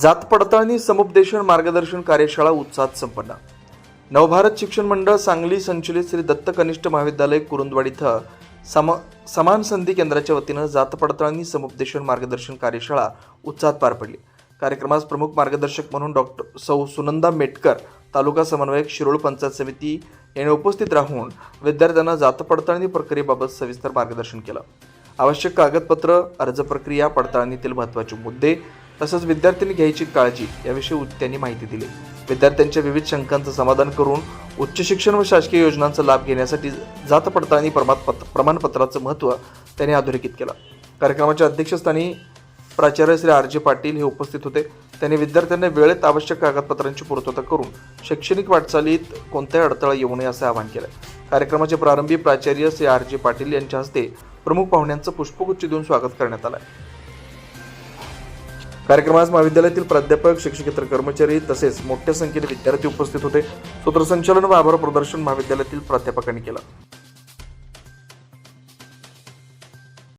जात पडताळणी समुपदेशन मार्गदर्शन कार्यशाळा उत्साहात संपन्न। नवभारत शिक्षण मंडळ सांगली संचलित श्री दत्त कनिष्ठ महाविद्यालय कुरुंदवाड इथं समान संधी केंद्राच्या वतीनं जात पडताळणी समुपदेशन मार्गदर्शन कार्यशाळा उत्साहात पार पडली। कार्यक्रमास प्रमुख मार्गदर्शक म्हणून डॉक्टर सौ सुनंदा मेटकर, तालुका समन्वयक शिरोळ पंचायत समिती यांनी उपस्थित राहून विद्यार्थ्यांना जात पडताळणी प्रक्रियेबाबत सविस्तर मार्गदर्शन केलं। आवश्यक कागदपत्र, अर्ज प्रक्रिया, पडताळणीतील महत्त्वाचे मुद्दे तसंच विद्यार्थ्यांनी घ्यायची काळजी याविषयी त्यांनी माहिती दिली। विद्यार्थ्यांच्या विविध शंकांचं समाधान करून उच्च शिक्षण व शासकीय योजनांचा लाभ घेण्यासाठी जात पडताळणी प्रमाणपत्राचं महत्त्व त्यांनी अधोरेखित केलं। कार्यक्रमाच्या अध्यक्षस्थानी प्राचार्य श्री आर.जे. पाटील हे उपस्थित होते। त्यांनी विद्यार्थ्यांना वेळेत आवश्यक कागदपत्रांची पूर्तता करून शैक्षणिक वाटचालीत कोणत्याही अडथळा येऊ नये असे आवाहन केले। कार्यक्रमाचे प्रारंभी प्राचार्य श्री आर.जे. पाटील यांच्या हस्ते प्रमुख पाहुण्यांचं पुष्पगुच्छ देऊन स्वागत करण्यात आलं। कार्यक्रमास महाविद्यालयातील प्राध्यापक, शिक्षकेतर कर्मचारी तसेच मोठ्या संख्येने विद्यार्थी उपस्थित होते। सूत्रसंचालन व आभार प्रदर्शन महाविद्यालयातील प्राध्यापकांनी केलं।